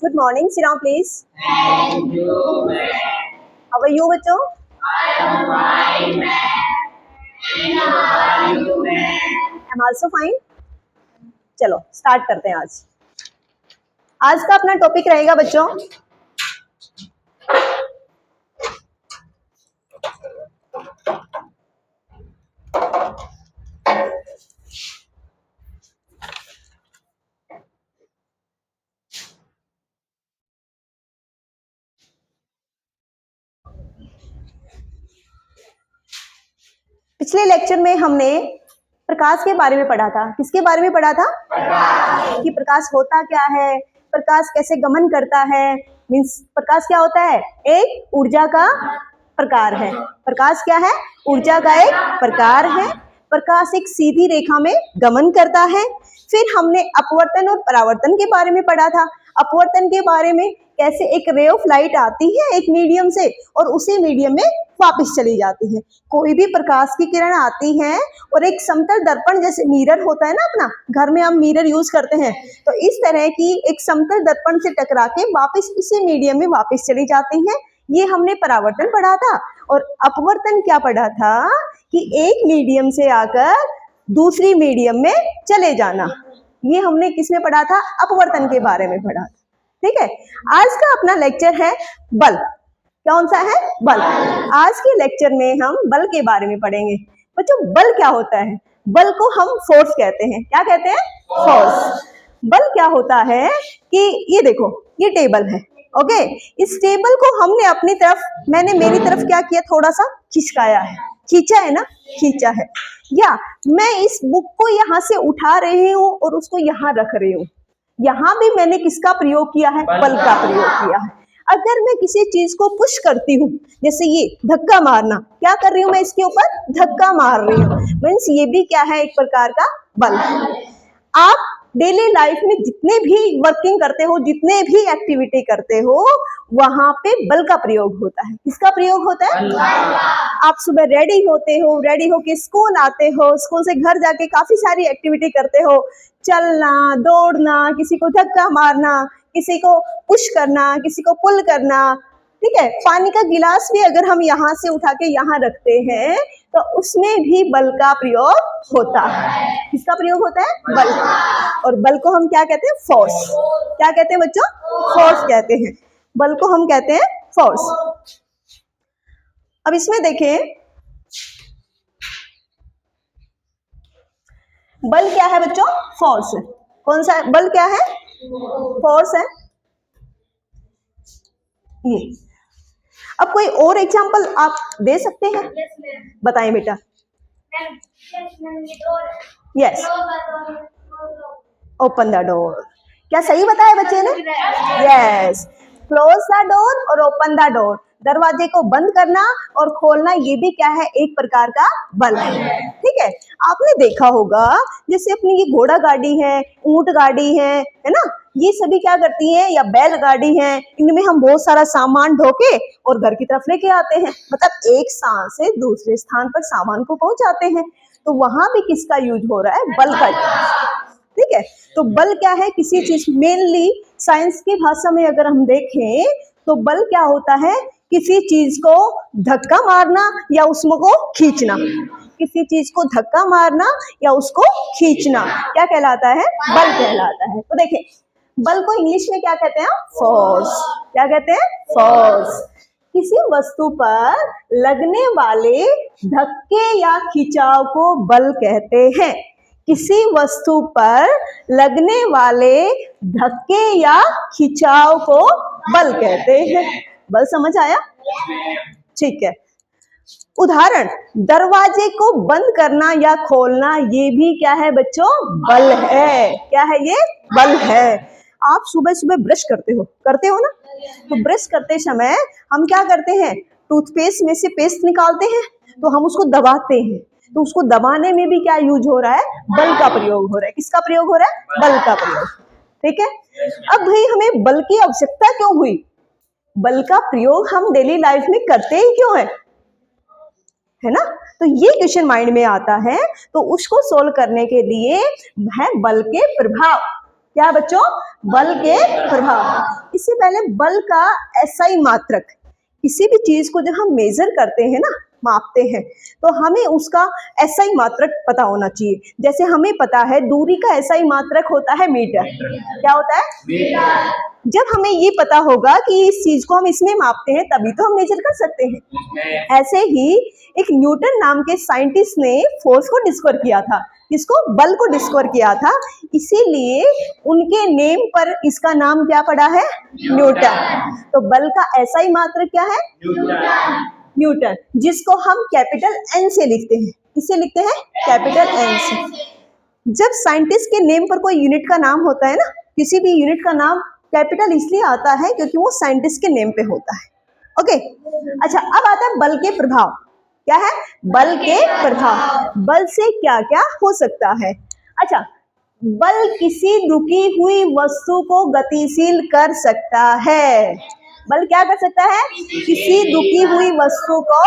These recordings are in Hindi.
Good morning. Sit down, please. Thank you, ma'am. How are you, बच्चों? I am fine, ma'am. And how are you, ma'am? I'm also fine. चलो स्टार्ट करते हैं आज का अपना टॉपिक रहेगा बच्चों पिछले लेक्चर में हमने प्रकाश के बारे में पढ़ा था। किसके बारे में पढ़ा था? प्रकाश। कि प्रकाश होता क्या है, प्रकाश कैसे गमन करता है। मीन्स प्रकाश क्या होता है? एक ऊर्जा का प्रकार है। प्रकाश क्या है? ऊर्जा का एक प्रकार है। प्रकाश एक सीधी रेखा में गमन करता है। फिर हमने अपवर्तन और परावर्तन के बारे में पढ़ा था। अपवर्तन के बारे में कैसे एक रे ऑफ लाइट आती है एक मीडियम से और उसी मीडियम में वापस चली जाती है। कोई भी प्रकाश की किरण आती है और एक समतल दर्पण जैसे मिरर होता है ना, अपना घर में हम मिरर यूज करते हैं, तो इस तरह की एक समतल दर्पण से टकरा के वापस इसी मीडियम में वापस चली जाती है। ये हमने परावर्तन पढ़ा था। और अपवर्तन क्या पढ़ा था कि एक मीडियम से आकर दूसरी मीडियम में चले जाना। ये हमने किसमें पढ़ा था? अपवर्तन के बारे में पढ़ा था। ठीक है, आज का अपना लेक्चर है बल। कौन सा है? बल। आज के लेक्चर में हम बल के बारे में पढ़ेंगे। बच्चों बल क्या होता है? बल को हम फोर्स कहते हैं। क्या कहते हैं? फोर्स। बल क्या होता है कि ये देखो, ये टेबल है, ओके। इस टेबल को हमने अपनी तरफ, मैंने मेरी तरफ क्या किया, थोड़ा सा खिसकाया है, खींचा है ना, खींचा है। या मैं इस बुक को यहाँ से उठा रही हूँ और उसको यहाँ रख रही हूँ, यहाँ भी मैंने किसका प्रयोग किया है? बल का प्रयोग किया है। अगर मैं किसी चीज को पुश करती हूँ, जैसे ये धक्का मारना, क्या कर रही हूँ मैं? इसके ऊपर धक्का मार रही हूँ। मीन्स ये भी क्या है? एक प्रकार का बल है। आप डेली लाइफ में जितने भी वर्किंग करते हो, जितने भी एक्टिविटी करते हो, वहां पे बल का प्रयोग होता है। किसका प्रयोग होता है? आप सुबह रेडी होते हो, रेडी होके स्कूल आते हो, स्कूल से घर जाके काफी सारी एक्टिविटी करते हो, चलना, दौड़ना, किसी को धक्का मारना, किसी को पुश करना, किसी को पुल करना। ठीक है, पानी का गिलास भी अगर हम यहाँ से उठा के यहाँ रखते हैं तो उसमें भी बल का प्रयोग होता है। किसका प्रयोग होता है? बल का। और बल को हम क्या कहते हैं? फोर्स। क्या कहते हैं बच्चों? फोर्स कहते हैं। बल को हम कहते हैं फोर्स। अब इसमें देखें, बल क्या है बच्चों? फोर्स। कौन सा बल? क्या है? फोर्स है ये। अब कोई और एग्जांपल आप दे सकते हैं? बताएं बेटा। Yes, open the door. क्या सही बताया बच्चे ने? यस, क्लोज द डोर और ओपन द डोर। दरवाजे को बंद करना और खोलना, ये भी क्या है? एक प्रकार का बल है। ठीक है, आपने देखा होगा जैसे अपनी ये घोड़ा गाड़ी है, ऊंट गाड़ी है ना, ये सभी क्या करती हैं? या बैलगाड़ी है, इनमें हम बहुत सारा सामान ढोके और घर की तरफ लेके आते हैं। मतलब एक स्थान से दूसरे स्थान पर सामान को पहुंचाते हैं। तो वहां भी किसका यूज हो रहा है? बल का। ठीक है, तो बल क्या है? किसी चीज, मेनली साइंस की भाषा में अगर हम देखें तो बल क्या होता है? किसी चीज को धक्का मारना या उसको खींचना। किसी चीज को धक्का मारना या उसको खींचना क्या कहलाता है? बल कहलाता है। तो देखिए, बल को इंग्लिश में क्या कहते हैं? फोर्स। क्या कहते हैं? फोर्स। किसी वस्तु पर लगने वाले धक्के या खिंचाव को बल कहते हैं। किसी वस्तु पर लगने वाले धक्के या खिंचाव को बल कहते हैं। बल समझ आया? ठीक है। उदाहरण, दरवाजे को बंद करना या खोलना, ये भी क्या है बच्चों? बल है। क्या है ये? बल है। आप सुबह सुबह ब्रश करते हो ना, तो ब्रश करते समय हम क्या करते हैं? टूथपेस्ट में से पेस्ट निकालते हैं तो हम उसको दबाते हैं, तो उसको दबाने में भी क्या यूज हो रहा है? बल का प्रयोग हो रहा है। किसका प्रयोग हो रहा है? बल का प्रयोग। ठीक है, अब भाई हमें बल की आवश्यकता क्यों हुई? बल का प्रयोग हम डेली लाइफ में करते ही क्यों है ना? तो ये क्वेश्चन माइंड में आता है, तो उसको सोल्व करने के लिए है बल के प्रभाव। क्या बच्चों? बल के प्रभाव। इससे पहले बल का एसआई मात्रक, किसी भी चीज को जब हम मेजर करते हैं ना, मापते हैं, तो हमें उसका एसआई मात्रक पता होना चाहिए। जैसे हमें पता है दूरी का एसआई मात्रक होता है मीटर। क्या होता है? मीटर। जब हमें ये पता होगा कि इस चीज को हम इसमें मापते हैं तभी तो हम मेजर कर सकते हैं। ऐसे ही एक न्यूटन नाम के साइंटिस्ट ने फोर्स को डिस्कवर किया था। इसको बल को डिस्कवर किया था, इसीलिए उनके नेम पर इसका नाम क्या पड़ा है? न्यूटन। तो बल का एसआई मात्रक क्या है? न्यूटन, जिसको हम कैपिटल एन से लिखते हैं। किससे लिखते हैं? कैपिटल एन से। जब साइंटिस्ट के नेम पर कोई यूनिट का नाम होता है ना, किसी भी यूनिट का नाम कैपिटल इसलिए आता है क्योंकि वो साइंटिस्ट के नेम पे होता है। ओके, अच्छा, अब आता है बल के प्रभाव। क्या है? बल के प्रभाव। बल से क्या क्या हो सकता है? अच्छा, बल किसी रुकी हुई वस्तु को गतिशील कर सकता है। बल क्या कर सकता है? किसी रुकी हुई वस्तु को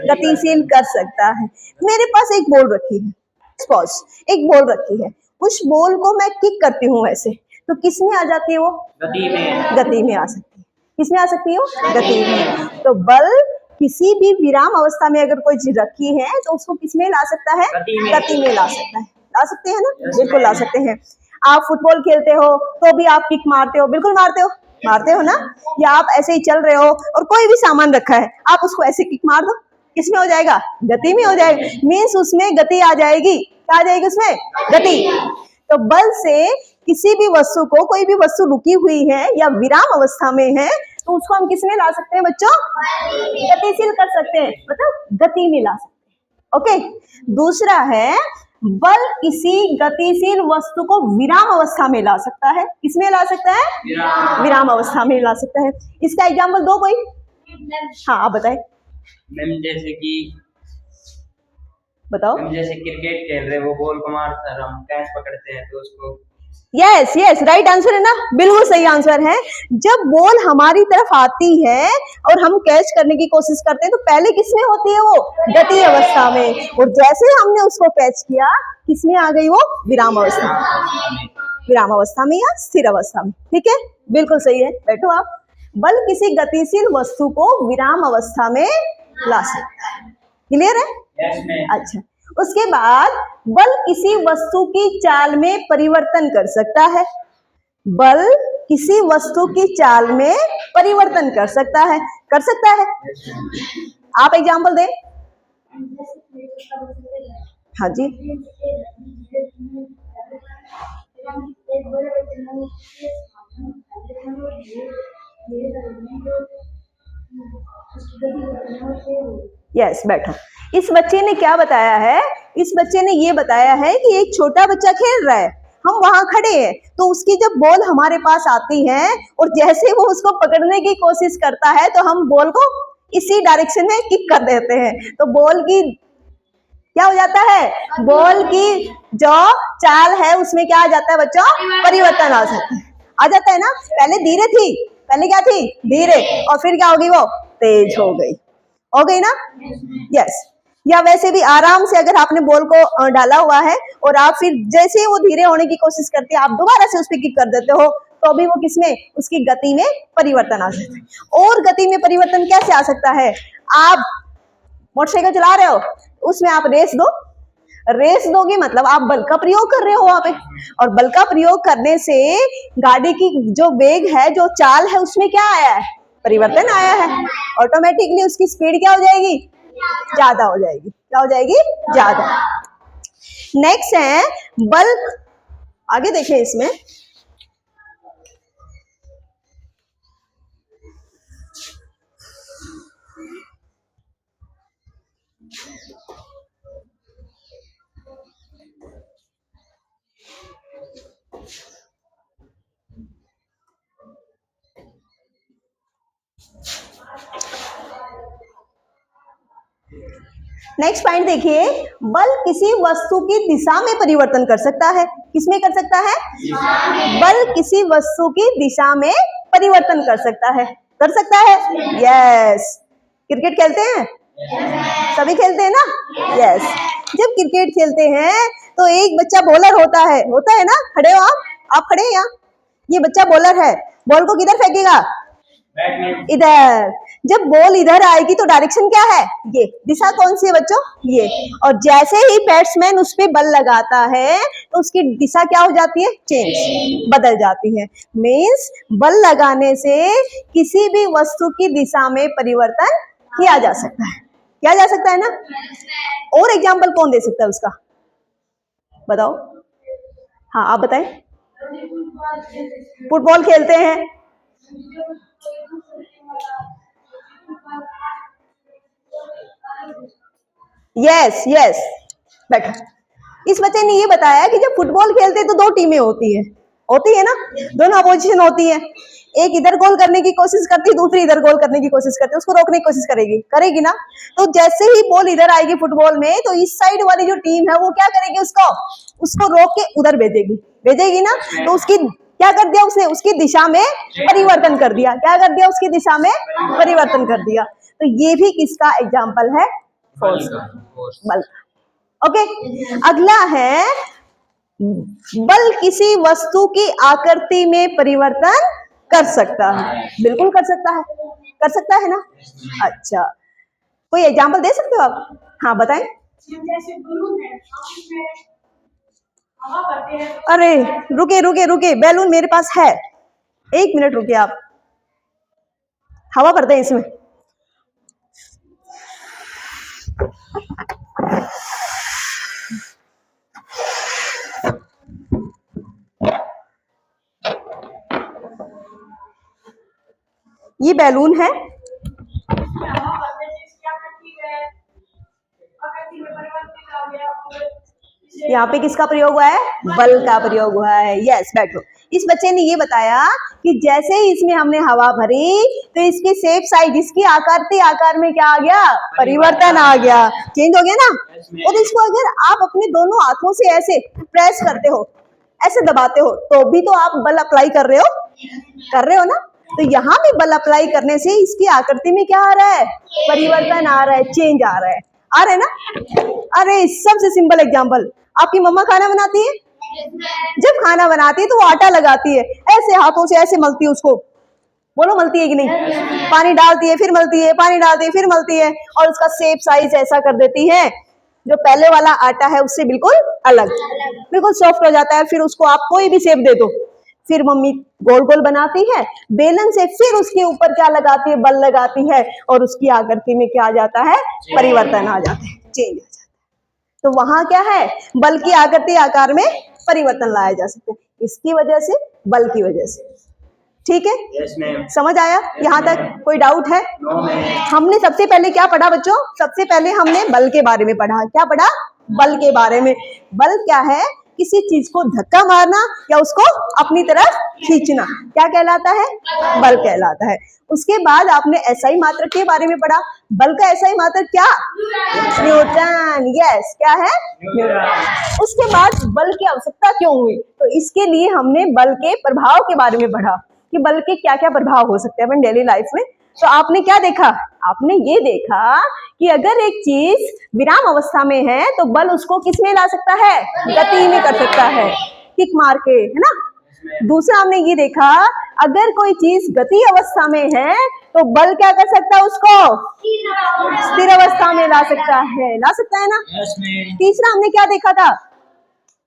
गतिशील कर सकता है। मेरे पास एक बॉल रखी है, सपोज एक बॉल रखी है, उस बॉल को मैं किक करती हूँ ऐसे, तो किस में आ जाती है वो? गति में। गति में आ सकती है। किस में आ सकती है वो? गति में। तो बल किसी भी विराम अवस्था में अगर कोई चीज रखी है तो उसको किस में ला सकता है? गति में ला सकता है। ला सकते हैं ना? बिल्कुल ला सकते हैं। आप फुटबॉल खेलते हो तो भी आप किक मारते हो, बिल्कुल मारते हो, मारते हो ना? या आप ऐसे ही चल रहे हो और कोई भी सामान रखा है, आप उसको ऐसे किक मार दो, किसमें हो जाएगा? गति में हो जाएगा। मीन्स उसमें गति आ जाएगी। क्या आ जाएगी उसमें? गति। तो बल से किसी भी वस्तु को, कोई भी वस्तु रुकी हुई है या विराम अवस्था में है, तो उसको हम किस में ला सकते हैं बच्चों? गतिशील कर सकते हैं, मतलब गति में ला सकते हैं। ओके, दूसरा है बल किसी गतिशील वस्तु को विराम अवस्था में ला सकता है। किसमें ला सकता है? विराम अवस्था में ला सकता है। इसका एग्जाम्पल दो कोई। हाँ, आप बताएं। मैम जैसे कि बताओ। जैसे क्रिकेट खेल रहे, वो बॉल को मारता है, हम कैच पकड़ते हैं तो उसको। यस यस, राइट आंसर है ना, बिल्कुल सही आंसर है। जब बॉल हमारी तरफ आती है और हम कैच करने की कोशिश करते हैं तो पहले किसमें होती है वो? गति अवस्था में। और जैसे हमने उसको कैच किया, किसमें आ गई वो? विराम अवस्था में। विराम अवस्था में या स्थिर अवस्था में। ठीक है, बिल्कुल सही है। बैठो आप। बल किसी गतिशील वस्तु को विराम अवस्था में ला सकता है। क्लियर है? अच्छा, उसके बाद बल किसी वस्तु की चाल में परिवर्तन कर सकता है। बल किसी वस्तु की चाल में परिवर्तन कर सकता है। कर सकता है। आप एग्जांपल दें। हाँ जी। यस, बैठो। इस बच्चे ने क्या बताया है? इस बच्चे ने ये बताया है कि एक छोटा बच्चा खेल रहा है, हम वहां खड़े हैं, तो उसकी जब बॉल हमारे पास आती है और जैसे वो उसको पकड़ने की कोशिश करता है तो हम बॉल को इसी डायरेक्शन में किक कर देते हैं। तो बॉल की क्या हो जाता है? बॉल की जो चाल है उसमें क्या आ जाता है बच्चों? परिवर्तन आ जाता है। आ जाता है ना? पहले धीरे थी, पहले क्या थी? धीरे, और फिर क्या होगी? वो तेज हो गई। हो गई ना? यस। या वैसे भी आराम से अगर आपने बॉल को डाला हुआ है और आप फिर जैसे वो धीरे होने की कोशिश करती है, आप दोबारा से उस पर किक कर देते हो, तो अभी वो किसमें? उसकी गति में परिवर्तन आ सकता है। और गति में परिवर्तन कैसे आ सकता है? आप मोटरसाइकिल चला रहे हो, उसमें आप रेस दो, रेस दोगे मतलब आप बल का प्रयोग कर रहे हो वहां पे, और बल का प्रयोग करने से गाड़ी की जो वेग है, जो चाल है, उसमें क्या आया है? परिवर्तन आया है। ऑटोमेटिकली उसकी स्पीड क्या हो जाएगी? ज्यादा हो जाएगी। क्या हो जाएगी? ज्यादा। नेक्स्ट है बल। आगे देखें इसमें। नेक्स्ट पॉइंट देखिए, बल किसी वस्तु की दिशा में परिवर्तन कर सकता है। किसमें कर सकता है? बल किसी वस्तु की दिशा में परिवर्तन कर सकता है। कर सकता है। यस। क्रिकेट खेलते हैं? सभी खेलते हैं ना? यस। जब क्रिकेट खेलते हैं तो एक बच्चा बॉलर होता है ना? खड़े हो आप, आप खड़े हैं यहाँ, ये बच्चा बॉलर है, बॉल को किधर फेंकेगा? इधर। जब बॉल इधर आएगी तो डायरेक्शन क्या है? ये दिशा कौन सी है बच्चों? ये। और जैसे ही बैट्समैन उस पे बल लगाता है तो उसकी दिशा क्या हो जाती है? चेंज, बदल जाती है। मीन्स बल लगाने से किसी भी वस्तु की दिशा में परिवर्तन किया जा सकता है, किया जा सकता है ना? और एग्जाम्पल कौन दे सकता है उसका? बताओ। हाँ आप बताएं। फुटबॉल खेलते हैं, यस यस, बैठो। इस बच्चे ने ये बताया कि जब फुटबॉल खेलते हैं तो दो टीमें होती है ना, दोनों अपोजिशन होती है। एक इधर गोल करने की कोशिश करती है, दूसरी इधर गोल करने की कोशिश करती है, उसको रोकने की कोशिश करेगी ना। तो जैसे ही बॉल इधर आएगी फुटबॉल में तो इस साइड वाली जो टीम है वो क्या करेगी? उसको रोक के उधर भेजेगी ना। तो उसकी क्या कर दिया उसने? उसकी दिशा में परिवर्तन कर दिया। क्या कर दिया? उसकी दिशा में परिवर्तन कर दिया। तो ये भी किसका एग्जाम्पल है? फोर्स, बल। ओके, अगला है बल किसी वस्तु की आकृति में परिवर्तन कर सकता है। बिल्कुल कर सकता है ना? अच्छा, कोई एग्जाम्पल दे सकते हो आप? हाँ बताएं। जैसे बलून है, हवा भरते हैं। अरे रुके, बैलून मेरे पास है, 1 मिनट रुके आप। हवा भरते हैं इसमें, ये बैलून है। हवा भरने से क्या करती है? आकृति में परिवर्तन आ गया। यहाँ पे किसका प्रयोग हुआ है? बल का प्रयोग हुआ है। यस, बैठो। इस बच्चे ने ये बताया कि जैसे ही इसमें हमने हवा भरी तो इसकी शेप साइज, इसकी आकार में क्या आ गया? परिवर्तन आ गया, चेंज हो गया ना। और इसको अगर आप अपने दोनों हाथों से ऐसे प्रेस करते हो, ऐसे दबाते हो, तो भी तो आप बल अप्लाई कर रहे हो ना। तो यहाँ भी बल अप्लाई करने से इसकी आकृति में क्या आ रहा है? परिवर्तन आ रहा है, चेंज आ रहा है ना। अरे सबसे सिंपल एग्जांपल, आपकी मम्मा खाना बनाती है, जब खाना बनाती है तो वो आटा लगाती है, ऐसे हाथों से ऐसे मलती है उसको, बोलो मलती है कि नहीं? पानी डालती है, फिर मलती है, पानी डालती है, फिर मलती है, और उसका शेप साइज ऐसा कर देती है जो पहले वाला आटा है उससे बिल्कुल अलग, बिल्कुल सॉफ्ट हो जाता है। फिर उसको आप कोई भी शेप दे दो, फिर मम्मी गोल गोल बनाती है बेलन से, फिर उसके ऊपर क्या लगाती है? बल लगाती है, और उसकी आकृति में क्या आ जाता है? परिवर्तन आ जाता है, चेंज आ जाता है। तो वहां क्या है? बल की आकृति आकार में परिवर्तन लाया जा सकता है, इसकी वजह से, बल की वजह से। ठीक है? yes, समझ आया? यहाँ तक कोई डाउट है? हमने सबसे पहले क्या पढ़ा बच्चों? सबसे पहले हमने बल के बारे में पढ़ा। क्या पढ़ा? बल के बारे में। बल क्या है? किसी चीज को धक्का मारना या उसको अपनी तरफ खींचना, क्या कहलाता है? बल कहलाता है। उसके बाद आपने एसआई मात्रक के बारे में पढ़ा। बल का एसआई मात्रक क्या? न्यूटन। यस, क्या है? न्यूटन। उसके बाद बल की आवश्यकता क्यों हुई? तो इसके लिए हमने बल के प्रभाव के बारे में पढ़ा कि बल के क्या क्या प्रभाव हो सकते हैं अपन डेली लाइफ में। तो आपने क्या देखा? आपने ये देखा कि अगर एक चीज विराम अवस्था में है तो बल उसको किस में ला सकता है? गति में कर सकता है, किक मार के, है ना। दूसरा हमने ये देखा, अगर कोई चीज गति अवस्था में है तो बल क्या कर सकता है? उसको स्थिर अवस्था में ला सकता है ना। तीसरा हमने क्या देखा था?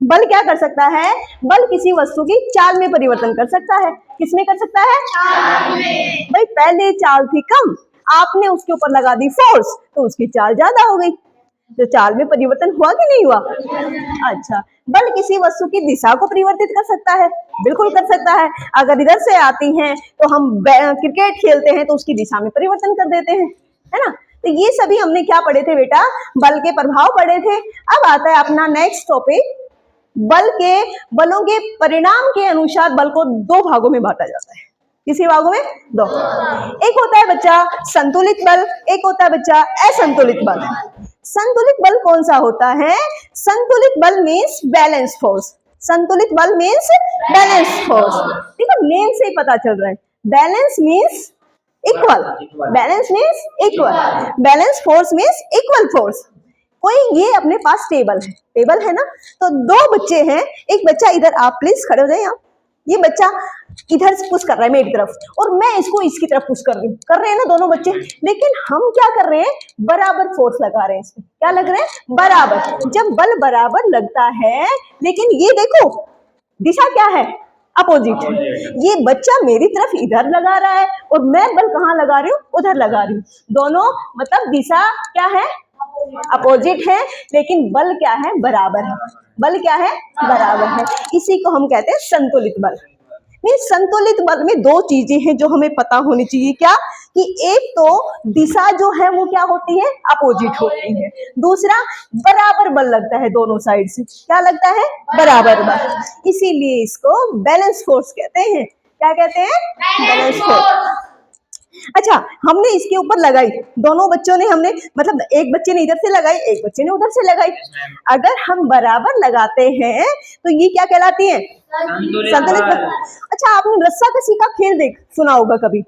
बल क्या कर सकता है? बल किसी वस्तु की चाल में परिवर्तन कर सकता है। किसमें कर सकता है? चाल में। भाई पहले चाल थी कम, आपने उसके ऊपर लगा दी फोर्स तो उसकी चाल ज्यादा हो गई, तो चाल में परिवर्तन हुआ कि नहीं हुआ? अच्छा, बल किसी वस्तु की दिशा को परिवर्तित कर सकता है, बिल्कुल कर सकता है। अगर इधर से आती हैं तो हम क्रिकेट खेलते हैं तो उसकी दिशा में परिवर्तन कर देते हैं, है ना। तो ये सभी हमने क्या पढ़े थे बेटा? बल के प्रभाव पढ़े थे। अब आता है अपना नेक्स्ट टॉपिक, बलों के परिणाम के अनुसार बल को दो भागों में बांटा जाता है। किसी भागों में? दो। एक होता है बच्चा संतुलित बल, एक होता है बच्चा असंतुलित बल। संतुलित बल कौन सा होता है? संतुलित बल मीन्स बैलेंस फोर्स। संतुलित बल मीन्स बैलेंस फोर्स। देखो नेम से ही पता चल रहा है, balance means equal, balance means equal, balance force means equal force. कोई ये अपने पास टेबल है ना, तो दो बच्चे हैं, एक बच्चा इधर, आप प्लीज खड़े हो जाए यहाँ, ये बच्चा इधर से पुश कर रहा है मेरी तरफ और मैं इसको इसकी तरफ पुश कर रही हूँ, कर रहे हैं ना दोनों बच्चे, लेकिन हम क्या कर रहे हैं, बराबर फोर्स लगा रहे हैं इसमें। क्या लग रहे हैं? बराबर। जब बल बराबर लगता है, लेकिन ये देखो दिशा क्या है, अपोजिट है। ये बच्चा मेरी तरफ इधर लगा रहा है और मैं बल कहाँ लगा रही हूँ, उधर लगा रही हूँ। दोनों मतलब दिशा क्या है, अपोजिट है, लेकिन बल क्या है, बराबर है। बल क्या है, बराबर है। इसी को हम कहते हैं संतुलित बल। नहीं, संतुलित बल में दो चीजें हैं जो हमें पता होनी चाहिए। क्या कि एक तो दिशा जो है वो क्या होती है, अपोजिट होती है। दूसरा बराबर बल लगता है दोनों साइड से। क्या लगता है, बराबर बल। इसीलिए इसको बैलेंस फोर्स कहते हैं। क्या कहते हैं, बैलेंस फोर्स। अच्छा, हमने इसके ऊपर लगाई, दोनों बच्चों ने, हमने मतलब एक बच्चे ने इधर से लगाई, एक बच्चे ने उधर से लगाई। अगर हम बराबर लगाते हैं तो ये क्या कहलाती है, संतुलित बल। अच्छा, आपने रस्सा कसी का खेल सुना होगा कभी?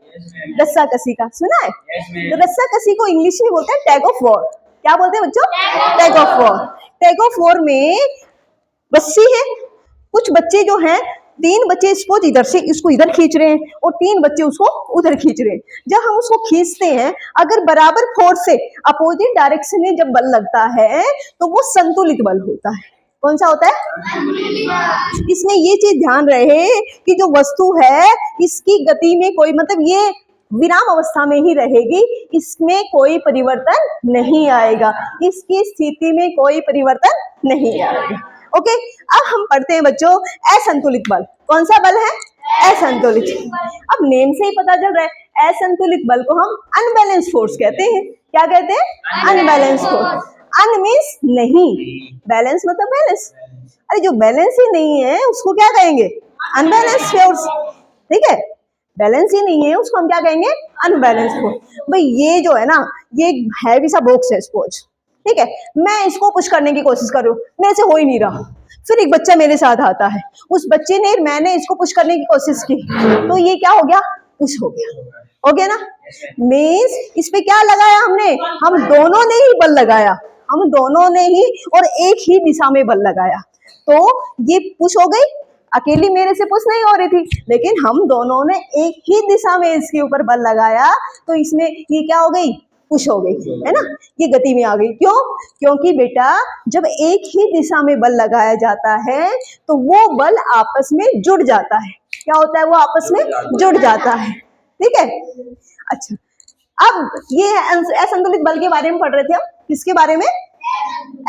रस्सा कसी का सुना है? तो रस्सा कसी को इंग्लिश में बोलते हैं टैग ऑफ वॉर। क्या बोलते हैं बच्चों? Tag of war. Tag of war में रस्सी है, कुछ बच्चे जो हैं, 3 बच्चे इसको इधर से इसको इधर खींच रहे हैं और 3 बच्चे उसको उधर खींच रहे हैं। जब हम उसको खींचते हैं, अगर बराबर फोर्स से अपोजिट डायरेक्शन में जब बल लगता है तो वो संतुलित बल होता है। कौन सा होता है? इसमें ये चीज ध्यान रहे कि जो वस्तु है इसकी गति में कोई मतलब ये विराम अवस्था में ही रहेगी, इसमें कोई परिवर्तन नहीं आएगा, इसकी स्थिति में कोई परिवर्तन नहीं आएगा। ओके, अब हम पढ़ते हैं बच्चों असंतुलित बल। कौन सा बल है? असंतुलित। अब नेम से ही पता चल रहा है, असंतुलित बल को हम अनबैलेंस फोर्स कहते हैं। क्या कहते हैं? Unbalance force. अन मीन्स नहीं, बैलेंस मतलब बैलेंस। अरे जो बैलेंस ही नहीं है उसको क्या कहेंगे? Unbalance force. ठीक है, बैलेंस ही नहीं है उसको हम क्या कहेंगे? Unbalance force. भाई ये जो है ना, ये हैवी सा बॉक्स है सपोज, ठीक है, मैं इसको पुश करने की कोशिश कर रही हूँ, मेरे से हो ही नहीं रहा। फिर एक बच्चा मेरे साथ आता है, उस बच्चे ने, मैंने इसको पुश करने की कोशिश की, तो ये क्या हो गया? पुश हो गया। हो गया ना? मीन्स इस पे क्या लगाया हमने? हम दोनों ने ही बल लगाया, हम दोनों ने ही, और एक ही दिशा में बल लगाया, तो ये पुश हो गई। अकेली मेरे से पुश नहीं हो रही थी, लेकिन हम दोनों ने एक ही दिशा में इसके ऊपर बल लगाया, तो इसमें ये क्या हो गई? पुश हो गई, है ना? ये गति में आ गई। क्यों? क्योंकि बेटा जब एक ही दिशा में बल लगाया जाता है तो वो बल आपस में जुड़ जाता है। क्या होता है? वो आपस में जुड़ जाता है। ठीक है, अच्छा, अब ये असंतुलित बल के बारे में पढ़ रहे थे हम। किसके बारे में?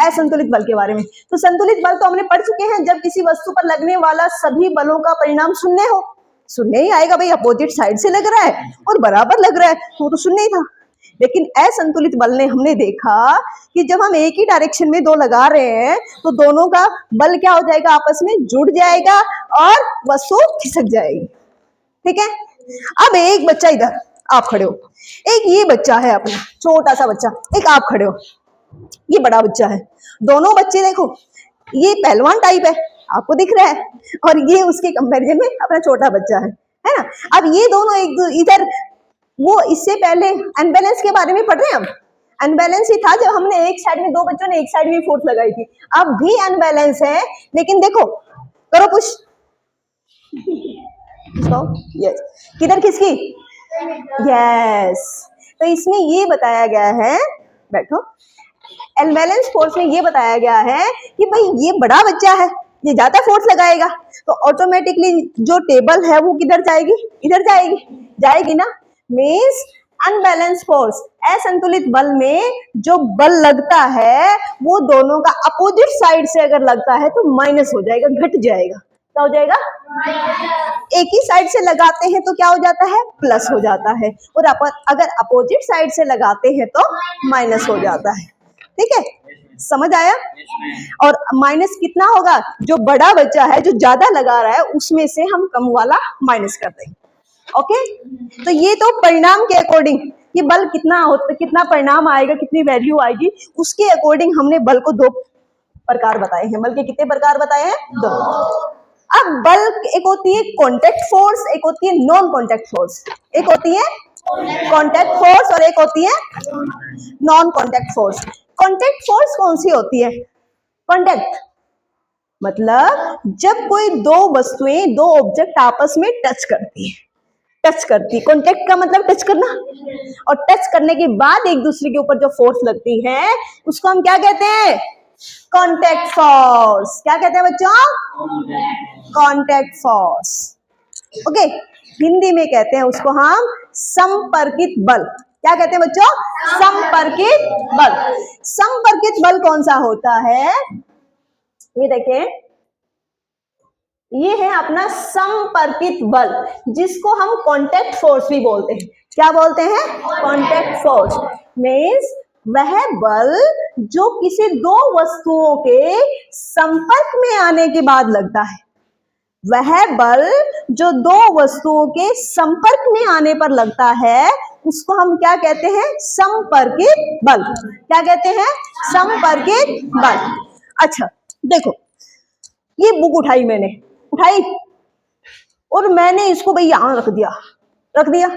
असंतुलित बल के बारे में। तो संतुलित बल तो हमने पढ़ चुके हैं, जब किसी वस्तु पर लगने वाला सभी बलों का परिणाम शून्य हो। शून्य ही आएगा भाई, अपोजिट साइड से लग रहा है और बराबर लग रहा है तो शून्य ही था। लेकिन असंतुलित बल ने हमने देखा कि जब हम एक ही डायरेक्शन में दो लगा रहे हैं तो दोनों का बल क्या हो जाएगा? आपस में जुड़ जाएगा और वस्तु खिसक जाएगी। ठीक है, अब एक बच्चा इधर, आप खड़े हो, एक ये बच्चा है अपना छोटा सा बच्चा, एक आप खड़े हो, ये बड़ा बच्चा है। दोनों बच्चे देखो, ये पहलवान टाइप है, आपको दिख रहा है, और ये उसके कंपैरिजन में अपना छोटा बच्चा है ना? अब ये दोनों एक इधर, वो इससे पहले अनबैलेंस के बारे में पढ़ रहे हैं हम। अनबैलेंस ही था जब हमने एक साइड में, दो बच्चों ने एक साइड में फोर्स लगाई थी। अब भी अनबैलेंस है, लेकिन देखो, करो पुश, यस, किधर किसकी? यस। तो इसमें ये बताया गया है, बैठो, अनबैलेंस फोर्स में ये बताया गया है कि भाई ये बड़ा बच्चा है, ये ज्यादा फोर्स लगाएगा तो ऑटोमेटिकली जो टेबल है वो किधर जाएगी? इधर जाएगी, जाएगी ना? मीन्स अनबैलेंस फोर्स, असंतुलित बल में जो बल लगता है वो दोनों का अपोजिट साइड से अगर लगता है तो माइनस हो जाएगा, घट जाएगा। क्या हो जाएगा? एक ही साइड से लगाते हैं तो क्या हो जाता है? प्लस हो जाता है, और अगर अपोजिट साइड से लगाते हैं तो माइनस हो जाता है। ठीक है, समझ आया? और माइनस कितना होगा? जो बड़ा बच्चा है, जो ज्यादा लगा रहा है, उसमें से हम कम वाला माइनस कर देंगे। ओके, तो ये तो परिणाम के अकॉर्डिंग, ये बल कितना होता, कितना परिणाम आएगा, कितनी वैल्यू आएगी, उसके अकॉर्डिंग हमने बल को 2 प्रकार बताए हैं। बल के कितने प्रकार बताए हैं? 2। अब बल एक होती है कॉन्टैक्ट फोर्स, एक होती है नॉन कॉन्टैक्ट फोर्स। एक होती है कॉन्टैक्ट फोर्स और एक होती है non contact force. Contact force कौन सी होती है? कॉन्टैक्ट मतलब जब कोई दो वस्तुएं, दो ऑब्जेक्ट आपस में टच करती है, टच करती, कॉन्टेक्ट का मतलब टच करना, और टच करने के बाद एक दूसरे के ऊपर जो फोर्स लगती है उसको हम क्या कहते हैं? Contact force. क्या कहते हैं बच्चों? Contact force. ओके, हिंदी में कहते हैं उसको हम संपर्कित बल। क्या कहते हैं बच्चों? संपर्कित बल। संपर्कित बल कौन सा होता है? ये देखें, ये है अपना संपर्कित बल, जिसको हम कॉन्टेक्ट फोर्स भी बोलते हैं। क्या बोलते हैं? कॉन्टेक्ट फोर्स मीन्स वह बल जो किसी दो वस्तुओं के संपर्क में आने के बाद लगता है। वह बल जो दो वस्तुओं के संपर्क में आने पर लगता है उसको हम क्या कहते हैं? संपर्कित बल। क्या कहते हैं? संपर्कित बल। अच्छा देखो, ये बुक उठाई मैंने, उठाई और मैंने इसको भाई यहां रख दिया,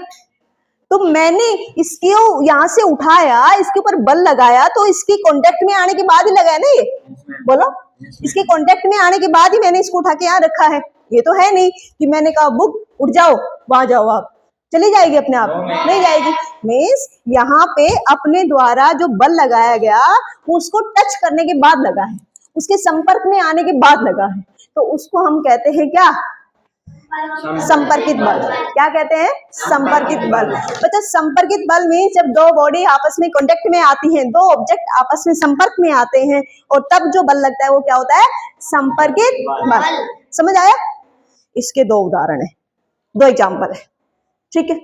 तो मैंने इसको यहां से उठाया, इसके ऊपर बल लगाया, तो इसकी कांटेक्ट में आने के बाद ही लगाया ना, ये बोलो, इसके कांटेक्ट में आने के बाद ही मैंने इसको उठा के यहाँ रखा है। ये तो है नहीं कि मैंने कहा बुक उठ जाओ, वहां जाओ, आप चली जाएगी अपने आप, नहीं जाएगी। मीन्स यहाँ पे अपने द्वारा जो बल लगाया गया वो उसको टच करने के बाद लगा है, उसके संपर्क में आने के बाद लगा है, तो उसको हम कहते हैं क्या? संपर्कित बल। क्या कहते हैं? संपर्कित बल। बच्चा संपर्कित बल में जब दो बॉडी आपस में कांटेक्ट में आती हैं, दो ऑब्जेक्ट आपस में संपर्क में आते हैं और तब जो बल लगता है वो क्या होता है? संपर्कित बल। समझ आया? इसके दो उदाहरण है, दो एग्जाम्पल है, ठीक है?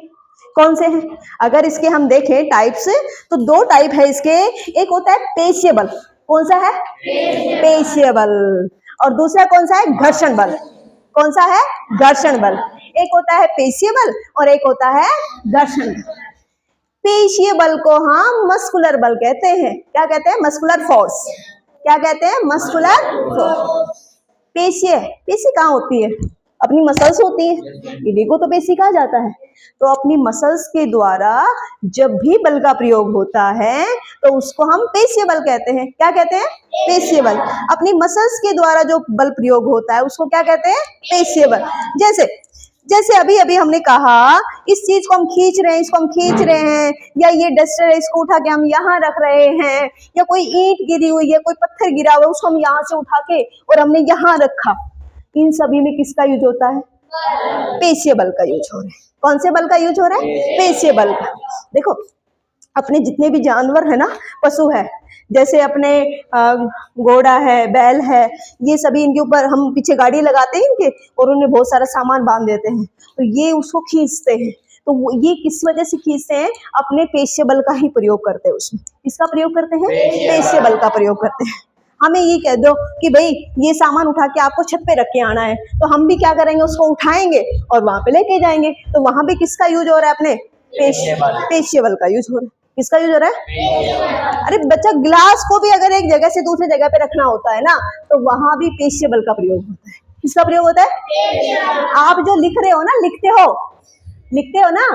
कौन से हैं? अगर इसके हम देखें टाइप्स, तो दो टाइप है इसके। एक होता है पेशीय बल। कौन सा है? पेशीय बल। और दूसरा कौन सा है? घर्षण बल। कौन सा है? घर्षण बल। एक होता है पेशीय बल और एक होता है घर्षण बल। पेशीय बल को हम मस्कुलर बल कहते हैं। क्या कहते हैं? Muscular force. क्या कहते हैं? Muscular force. पेशीय, पेशी कहाँ होती है? अपनी मसल्स होती है, इन्हीं को तो पेशी कहा जाता है। तो अपनी मसल्स के द्वारा जब भी बल का प्रयोग होता है तो उसको हम पेशीय बल कहते हैं। क्या कहते हैं? पेशीय बल। अपनी मसल्स के द्वारा जो बल प्रयोग होता है उसको क्या कहते हैं? पेशीय बल। जैसे अभी अभी हमने कहा, इस चीज को हम खींच रहे हैं, इसको हम खींच रहे हैं, या ये डस्टर है इसको उठा के हम यहाँ रख रहे हैं, या कोई ईंट गिरी हुई है, कोई पत्थर गिरा हुआ है, उसको हम यहाँ से उठा के और हमने यहाँ रखा। इन सभी में किसका यूज होता है? पेशीय बल का यूज हो रहा है। कौन से बल का यूज हो रहा है? पेशीय बल का। देखो, अपने जितने भी जानवर है ना, पशु है, जैसे अपने घोड़ा है, बैल है, ये सभी, इनके ऊपर हम पीछे गाड़ी लगाते हैं इनके और उन्हें बहुत सारा सामान बांध देते हैं, तो ये उसको खींचते हैं। तो ये किस वजह से खींचते हैं? अपने पेशीय बल का ही प्रयोग करते हैं। उसमें किसका प्रयोग करते हैं? पेशीय बल का प्रयोग करते हैं। हमें ये कह दो कि भाई ये सामान उठा के आपको छत पे रख के आना है, तो हम भी क्या करेंगे? उसको उठाएंगे और वहां पे लेके जाएंगे। तो वहां भी किसका यूज हो रहा है? अपने पेशीय बल का यूज हो रहा है। किसका यूज हो रहा है? अरे बच्चा, ग्लास को भी अगर एक जगह से दूसरी जगह पे रखना होता है ना, तो वहां भी पेशीय बल का प्रयोग होता है। किसका प्रयोग होता है? आप जो लिख रहे हो ना, लिखते हो ना,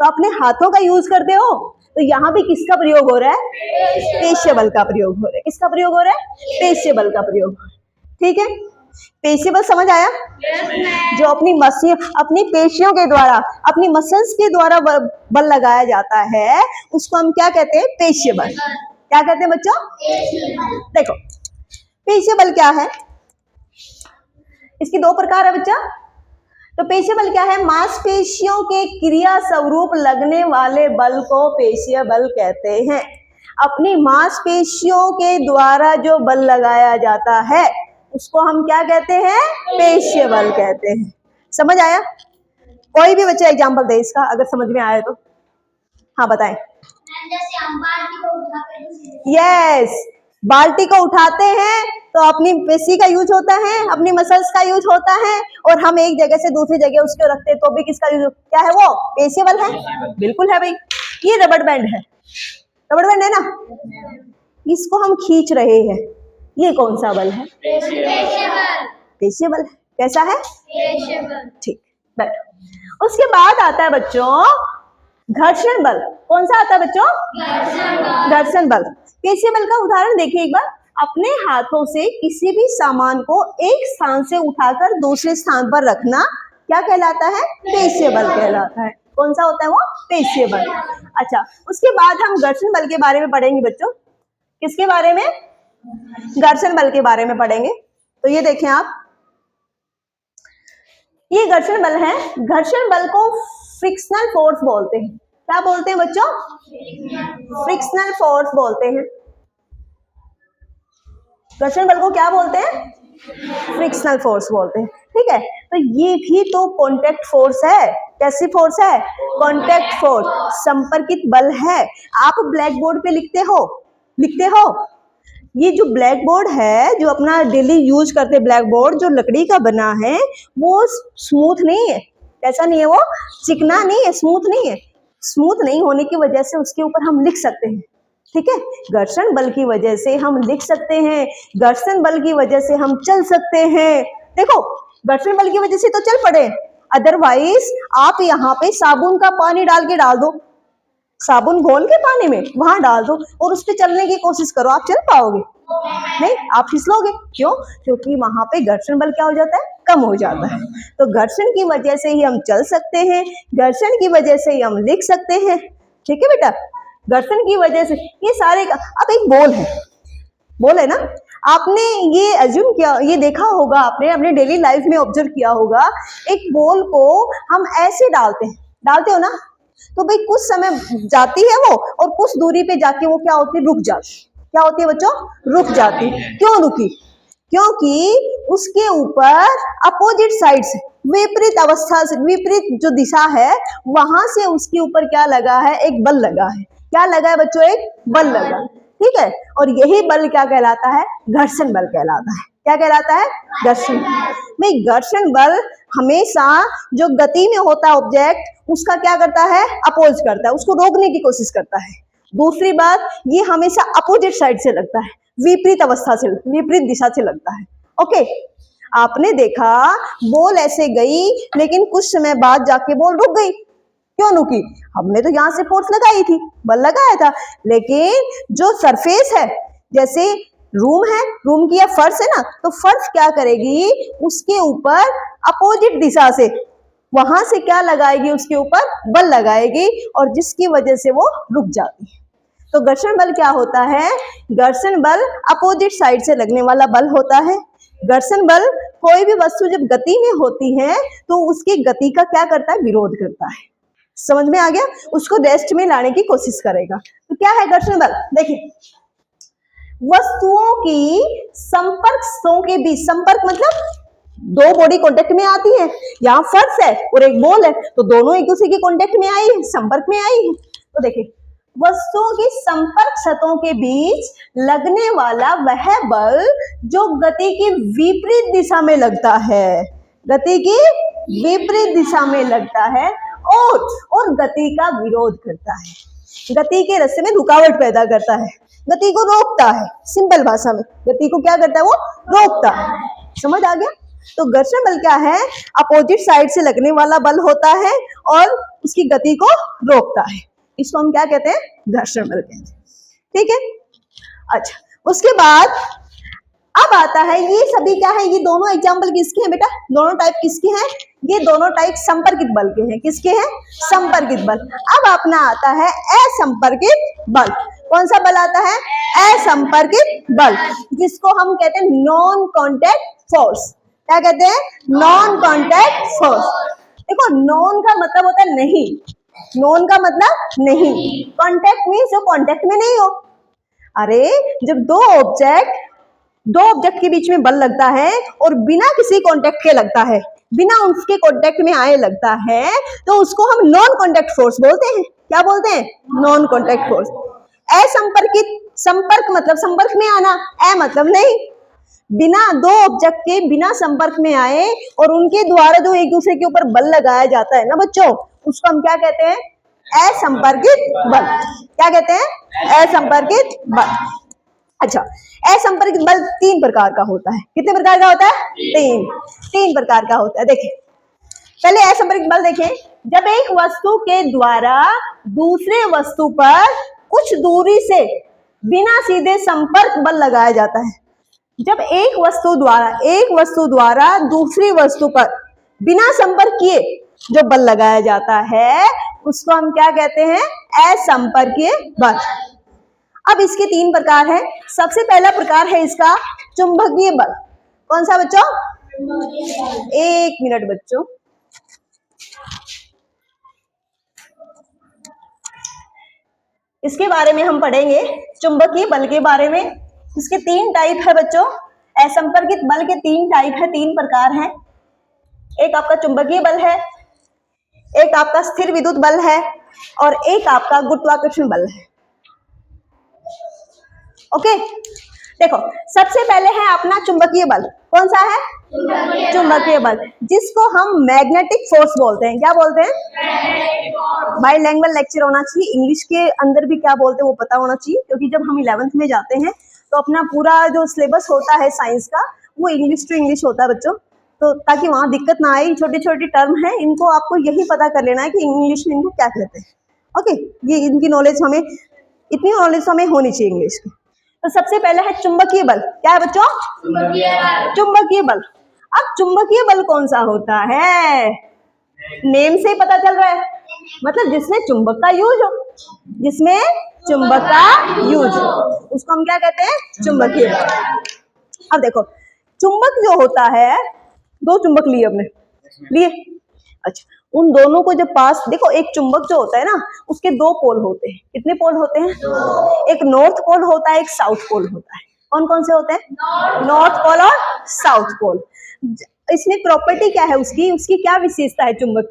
तो अपने हाथों का यूज करते हो, तो यहाँ भी किसका प्रयोग हो रहा है? पेशीय बल का प्रयोग हो रहा है। किसका प्रयोग हो रहा है? पेशीय बल का प्रयोग। ठीक है, पेशीय बल समझ आया? जो अपनी पेशियों के द्वारा, अपनी मसल्स के द्वारा बल लगाया जाता है उसको हम क्या कहते हैं? पेशीय बल। क्या कहते हैं बच्चों? देखो, पेशीय बल क्या है? इसकी दो प्रकार है बच्चा। तो पेशीय बल क्या है? मांसपेशियों के क्रिया स्वरूप लगने वाले बल को पेशीय बल कहते हैं। अपनी मांसपेशियों के द्वारा जो बल लगाया जाता है उसको हम क्या कहते हैं? पेशीय बल कहते हैं। समझ आया? कोई भी बच्चा एग्जांपल दे इसका, अगर समझ में आया तो। हाँ बताएं। जैसे हम बाल्टी को उठाते हैं। यस, बाल्टी को उठाते हैं तो अपनी पेशी का यूज होता है, अपनी मसल्स का यूज होता है, और हम एक जगह से दूसरी जगह उसको रखते हैं तो भी किसका यूज? क्या है वो? पेशीय बल है। बिल्कुल है भाई। ये रबड़ बैंड है, रबड़ बैंड है ना, इसको हम खींच रहे हैं, ये कौन सा बल है? पेशीय बल। कैसा है? ठीक, बैठो। उसके बाद आता है बच्चों घर्षण बल। कौन सा आता है बच्चों? घर्षण बल। पेशीय बल का उदाहरण देखिए एक बार। अपने हाथों से किसी भी सामान को एक स्थान से उठाकर दूसरे स्थान पर रखना क्या कहलाता है? पेशीय बल कहलाता है। कौन सा होता है वो? पेशीय बल। अच्छा, उसके बाद हम घर्षण बल के बारे में पढ़ेंगे बच्चों। किसके बारे में? घर्षण बल के बारे में पढ़ेंगे। तो ये देखें आप, ये घर्षण बल है। घर्षण बल को फ्रिक्शनल फोर्स बोलते हैं। क्या बोलते हैं बच्चों? फ्रिक्शनल फोर्स बोलते हैं। घर्षण बल को क्या बोलते हैं? फ्रिक्शनल फोर्स बोलते हैं। ठीक है, तो ये भी तो कॉन्टैक्ट फोर्स है। कैसी फोर्स है? कॉन्टैक्ट फोर्स, संपर्कित बल है। आप ब्लैक बोर्ड पे लिखते हो। ये जो ब्लैक बोर्ड है, जो अपना डेली यूज करते ब्लैक बोर्ड, जो लकड़ी का बना है, वो स्मूथ नहीं है। कैसा नहीं है वो? चिकना नहीं है, स्मूथ नहीं है। स्मूथ नहीं होने की वजह से उसके ऊपर हम लिख सकते हैं। ठीक है, घर्षण बल की वजह से हम लिख सकते हैं, घर्षण बल की वजह से हम चल सकते हैं। देखो, घर्षण बल की वजह से तो चल पड़े, अदरवाइज आप यहाँ पे साबुन का पानी डाल दो, साबुन घोल के पानी में वहां डाल दो और उस पर चलने की कोशिश करो, आप चल पाओगे? नहीं, आप फिसलोगे। क्यों? क्योंकि वहां पे घर्षण बल क्या हो जाता है? कम हो जाता है। तो घर्षण की वजह से ही हम चल सकते हैं, घर्षण की वजह से ही हम लिख सकते हैं। ठीक है बेटा, घर्षण की वजह से ये सारे अब एक बॉल है ना, आपने ये अज्यूम किया, ये देखा होगा, आपने अपने डेली लाइफ में ऑब्जर्व किया होगा, एक बॉल को हम ऐसे डालते हो ना, तो भाई कुछ समय जाती है वो और कुछ दूरी पे जाके वो क्या होती है? रुक जाती। क्या होती है बच्चों? रुक जाती। क्यों रुकी? क्योंकि उसके ऊपर अपोजिट साइड से, विपरीत अवस्था से, विपरीत जो दिशा है वहां से उसके ऊपर क्या लगा है? एक बल लगा है। क्या लगा है बच्चों? एक बल लगा। ठीक है, और यही बल क्या कहलाता है? घर्षण बल कहलाता है। क्या कहलाता है? घर्षण। भाई घर्षण बल हमेशा जो गति में होता है ऑब्जेक्ट, उसका क्या करता है? अपोज करता है, उसको रोकने की कोशिश करता है। दूसरी बात, ये हमेशा अपोजिट साइड से लगता है, विपरीत अवस्था से, विपरीत दिशा से लगता है। ओके, आपने देखा बॉल ऐसे गई, लेकिन कुछ समय बाद जाके बॉल रुक गई। क्यों रुकी? हमने तो यहां से फोर्स लगाई थी, बल लगाया था, लेकिन जो सरफेस है, जैसे रूम है, रूम की या फर्श है ना, तो फर्श क्या करेगी? उसके ऊपर अपोजिट दिशा से वहां से क्या लगाएगी? उसके ऊपर बल लगाएगी, और जिसकी वजह से वो रुक जाती है। तो घर्षण बल क्या होता है? घर्षण बल अपोजिट साइड से लगने वाला बल होता है। घर्षण बल कोई भी वस्तु जब गति में होती है तो उसकी गति का क्या करता है? विरोध करता है। समझ में आ गया? उसको रेस्ट में लाने की कोशिश करेगा। तो क्या है घर्षण बल? देखिए, वस्तुओं की संपर्कों के बीच, संपर्क मतलब दो बॉडी कांटेक्ट में आती है, यहाँ फर्श है और एक बॉल है, तो दोनों एक दूसरे के कांटेक्ट में आई है, संपर्क में आई है। तो देखिए, वस्तुओं की संपर्क सतहों के बीच लगने वाला वह बल जो गति की विपरीत दिशा में लगता है, गति की विपरीत दिशा में लगता है और गति का विरोध करता है, गति के रास्ते में रुकावट पैदा करता है, गति को रोकता है। सिंपल भाषा में गति को क्या करता है? वो रोकता है। समझ आ गया? तो घर्षण बल क्या है? अपोजिट साइड से लगने वाला बल होता है और उसकी गति को रोकता है। इसको हम क्या कहते हैं? घर्षण बल कहते हैं। ठीक है, अच्छा, उसके बाद अब आता है, ये सभी क्या है? ये दोनों एग्जाम्पल किसके हैं बेटा? दोनों टाइप किसके हैं? ये दोनों टाइप संपर्कित बल के हैं। किसके हैं? संपर्कित बल। अब अपना आता है असंपर्कित बल। कौन सा बल आता है? असंपर्कित बल, जिसको हम कहते हैं नॉन कॉन्टैक्ट फोर्स। क्या कहते हैं? Non contact force. देखो, नॉन का मतलब होता है नहीं, नॉन का मतलब नहीं, कॉन्टैक्ट मीन्स जो कॉन्टैक्ट में नहीं हो। अरे जब दो ऑब्जेक्ट के बीच में बल लगता है और बिना किसी कॉन्टैक्ट के लगता है, बिना उसके कॉन्टैक्ट में आए लगता है, तो उसको हम नॉन कॉन्टैक्ट फोर्स बोलते हैं। क्या बोलते हैं? Non contact force. असंपर्कित, संपर्क मतलब संपर्क में आना, अ मतलब नहीं, बिना दो ऑब्जेक्ट के बिना संपर्क में आए और उनके द्वारा जो एक दूसरे के ऊपर बल लगाया जाता है ना बच्चों, उसको हम क्या कहते हैं? असंपर्कित बल। क्या कहते हैं? असंपर्कित बल। अच्छा, असंपर्कित बल तीन प्रकार का होता है। कितने प्रकार का होता है? तीन प्रकार का होता है। देखिए, पहले असंपर्कित बल देखें, जब एक वस्तु के द्वारा दूसरे वस्तु पर कुछ दूरी से बिना सीधे संपर्क बल लगाया जाता है। जब एक वस्तु द्वारा दूसरी वस्तु पर बिना संपर्क किए जो बल लगाया जाता है उसको हम क्या कहते हैं? असंपर्कीय बल। अब इसके 3 प्रकार हैं। सबसे पहला प्रकार है इसका चुंबकीय बल। कौन सा बच्चों? 1 मिनट बच्चों। इसके बारे में हम पढ़ेंगे, चुंबकीय बल के बारे में। इसके 3 टाइप है बच्चों। असंपर्कित बल के 3 टाइप है, 3 प्रकार हैं। एक आपका चुंबकीय बल है, एक आपका स्थिर विद्युत बल है और एक आपका गुरुत्वाकर्षण बल है। ओके, देखो सबसे पहले है अपना चुंबकीय बल। कौन सा है? चुंबकीय बल, जिसको हम मैग्नेटिक फोर्स बोलते हैं। क्या बोलते हैं? बाइलैंग्वेज लेक्चर होना चाहिए, इंग्लिश के अंदर भी क्या बोलते हैं वो पता होना चाहिए, क्योंकि जब हम 11th में जाते हैं तो अपना पूरा जो सिलेबस होता है साइंस का वो इंग्लिश टू इंग्लिश होता है बच्चों। तो ताकि वहां दिक्कत ना आए, छोटी छोटी टर्म है इनको आपको यही पता कर लेना है कि इंग्लिश में इनको क्या कहते हैं। ओके, ये इनकी नॉलेज हमें, इतनी नॉलेज हमें होनी चाहिए इंग्लिश की। तो सबसे पहले है चुंबकीय बल। क्या है बच्चों? चुंबकीय बल। अब चुंबकीय बल कौन सा होता है? नेम से ही पता चल रहा है, मतलब जिसमें चुंबक का यूज हो, जिसमें चुंबक का यूज हो उसको हम क्या कहते हैं? चुंबकीय बल। अब देखो चुंबक जो होता है, 2 चुंबक लिए हमने, लिए, अच्छा, उन दोनों को जब पास, देखो एक चुंबक जो होता है ना उसके 2 पोल होते हैं। कितने पोल होते हैं? एक नॉर्थ पोल होता है, एक साउथ पोल होता है। कौन कौन से होते हैं? नॉर्थ पोल और साउथ पोल। इसमें प्रॉपर्टी क्या है उसकी क्या विशेषता है? चुंबक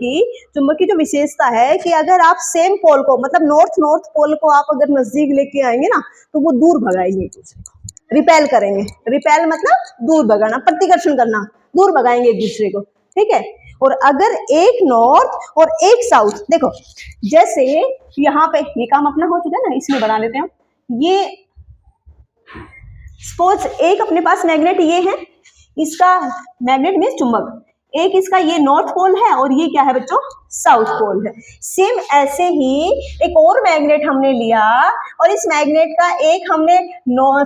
की जो विशेषता है कि अगर आप सेम पोल को, मतलब नॉर्थ पोल को आप अगर नजदीक लेके आएंगे ना तो वो दूर भगाएंगे एक दूसरे को, रिपेल करेंगे। रिपेल मतलब दूर भगाना, प्रतिकर्षण करना, दूर भगाएंगे एक दूसरे को, ठीक है। और अगर एक नॉर्थ और एक साउथ, देखो जैसे यहाँ पे ये काम अपना हो चुका है ना, इसमें बना लेते हैं। ये सपोज एक अपने पास मैग्नेट ये है, इसका मैग्नेट मींस चुंबक, एक इसका ये नॉर्थ पोल है और ये क्या है बच्चों? साउथ पोल है। सेम ऐसे ही एक और मैग्नेट हमने लिया और इस मैग्नेट का एक हमने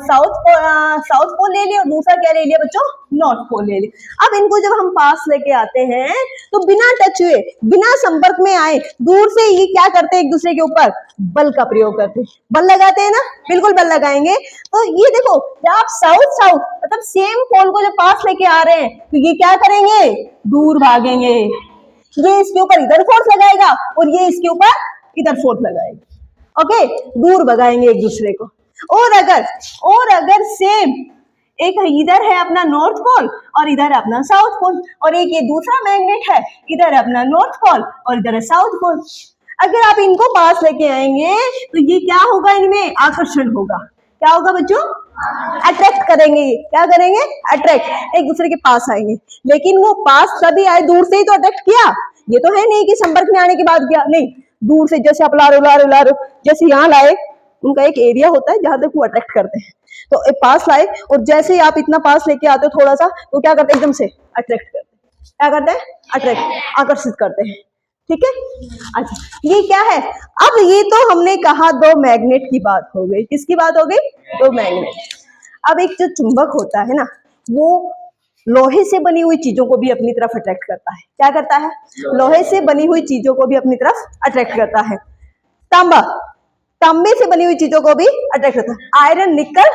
साउथ पोल ले लिया और दूसरा क्या ले लिया बच्चों? नॉर्थ पोल ले लिया। अब इनको जब हम पास लेके आते हैं तो बिना टच हुए, बिना संपर्क में आए, दूर से ये क्या करते हैं? एक दूसरे के ऊपर बल का प्रयोग करते हैं। बल लगाते हैं ना, बिल्कुल बल लगाएंगे। तो ये देखो जब आप साउथ मतलब सेम पोल को जब पास लेके आ रहे हैं तो ये क्या करेंगे? दूर भागेंगे। ये इसके ऊपर इधर फोर्स लगाएगा और ये इसके ऊपर इधर फोर्स लगाएगा। ओके, दूर भगाएंगे एक दूसरे को। और अगर सेम एक इधर है अपना नॉर्थ पोल और इधर अपना साउथ पोल, और एक ये दूसरा मैग्नेट है, इधर अपना नॉर्थ पोल और इधर है साउथ पोल, अगर आप इनको पास लेके आएंगे तो ये क्या होगा? इनमें आकर्षण होगा। क्या होगा बच्चों? अट्रैक्ट करेंगे। क्या करेंगे? अट्रैक्ट, एक दूसरे के पास आएंगे। लेकिन वो पास तभी आए, दूर से ही तो अट्रैक्ट किया, ये तो है नहीं कि संपर्क में आने के बाद किया, नहीं, दूर से जैसे आप ला रहे हो, जैसे यहाँ लाए, उनका एक एरिया होता है जहां तक वो अट्रैक्ट करते हैं, तो एक पास लाए और जैसे ही आप इतना पास लेके आते हो थोड़ा सा, तो क्या करते हैं? एकदम से अट्रैक्ट करते हैं। क्या करते हैं? अट्रैक्ट, आकर्षित करते हैं, ठीक है। अच्छा, ये क्या है? अब ये तो हमने कहा 2 मैग्नेट की बात हो गई। किसकी बात हो गई? 2 मैग्नेट। अब एक जो चुंबक होता है ना, वो लोहे से बनी हुई चीजों को भी अपनी तरफ अट्रैक्ट करता है। क्या करता है? लोहे से बनी हुई चीजों को भी अपनी तरफ अट्रैक्ट करता है। तांबे से बनी हुई चीजों को भी अट्रैक्ट करता है। आयरन, निकल,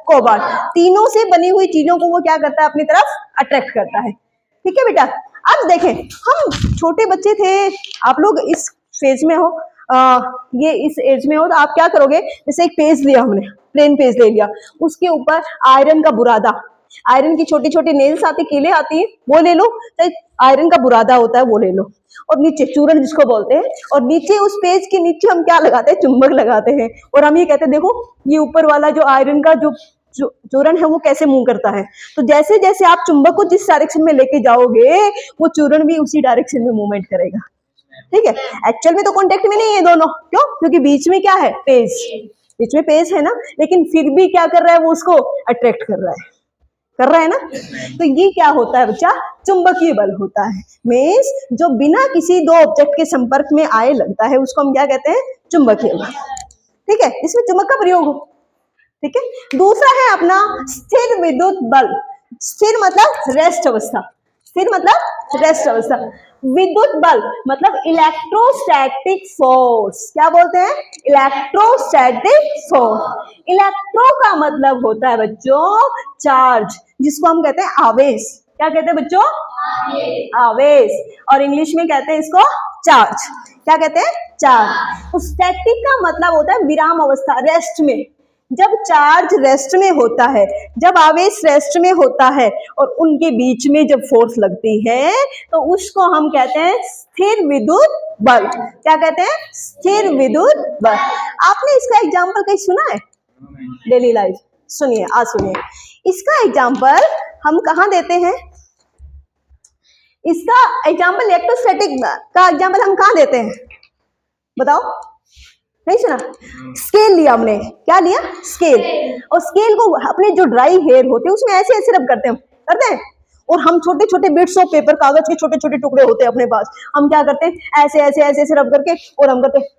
कोबाल्ट, तीनों से बनी हुई चीजों को वो क्या करता है? अपनी तरफ अट्रैक्ट करता है, ठीक है बेटा। अब देखें, हम छोटे बच्चे थे, आप लोग इस फेज में हो, ये इस एज में हो, तो आप क्या करोगे? जैसे एक पेज लिया हमने, प्लेन पेज ले लिया, उसके ऊपर आयरन का बुरादा, आयरन की छोटी छोटी नेल्स आती, कीले आती है, वो ले लो, चाहे आयरन का बुरादा होता है वो ले लो, और नीचे चूरन जिसको बोलते हैं, और नीचे उस पेज के नीचे हम क्या लगाते हैं? चुंबक लगाते हैं। और हम ये कहते हैं देखो ये ऊपर वाला जो आयरन का जो चूरन है वो कैसे मूव करता है। तो जैसे जैसे आप चुंबक को जिस डायरेक्शन में लेके जाओगे वो चूरन भी उसी डायरेक्शन में मूवमेंट करेगा, ठीक है। एक्चुअल में तो कांटेक्ट में नहीं है दोनों, क्यों? क्योंकि बीच में क्या है? पेज, बीच में पेज है ना, लेकिन फिर भी क्या कर रहा है? वो उसको अट्रैक्ट कर रहा है ना। तो ये क्या होता है बच्चा? चुंबकीय बल होता है। मींस जो बिना किसी 2 ऑब्जेक्ट के संपर्क में आए लगता है उसको हम क्या कहते हैं? चुंबकीय बल, ठीक है, इसमें चुंबक का प्रयोग हो, ठीक है। दूसरा है अपना स्थिर विद्युत बल। स्थिर मतलब रेस्ट अवस्था, स्थिर मतलब रेस्ट अवस्था। विद्युत बल मतलब इलेक्ट्रोस्टैटिक फोर्स। क्या बोलते हैं? Electrostatic force. इलेक्ट्रो का मतलब होता है बच्चों चार्ज, जिसको हम कहते हैं आवेश। क्या कहते हैं बच्चों? आवेश। और इंग्लिश में कहते हैं इसको चार्ज। क्या कहते हैं? चार्ज। स्टैटिक का मतलब होता है विराम अवस्था, रेस्ट में। जब चार्ज रेस्ट में होता है, जब आवेश रेस्ट में होता है और उनके बीच में जब फोर्स लगती है तो उसको हम कहते हैं स्थिर विद्युत बल। क्या कहते हैं? स्थिर विद्युत बल। आपने इसका एग्जाम्पल कहीं सुना है डेली लाइफ? सुनिए, आज सुनिए इसका एग्जाम्पल हम कहाँ देते हैं। इसका एग्जाम्पल इलेक्ट्रोस्टैटिक का एग्जाम्पल हम कहाँ देते हैं बताओ? नहीं सुना? स्केल लिया हमने। क्या लिया? स्केल। और स्केल को अपने जो ड्राई हेयर होते हैं उसमें ऐसे ऐसे रब करते हैं। और हम छोटे छोटे बिट्स ऑफ पेपर, कागज के छोटे छोटे टुकड़े होते हैं अपने पास, हम क्या करते हैं? ऐसे ऐसे ऐसे ऐसे रब करके, और हम करते हैं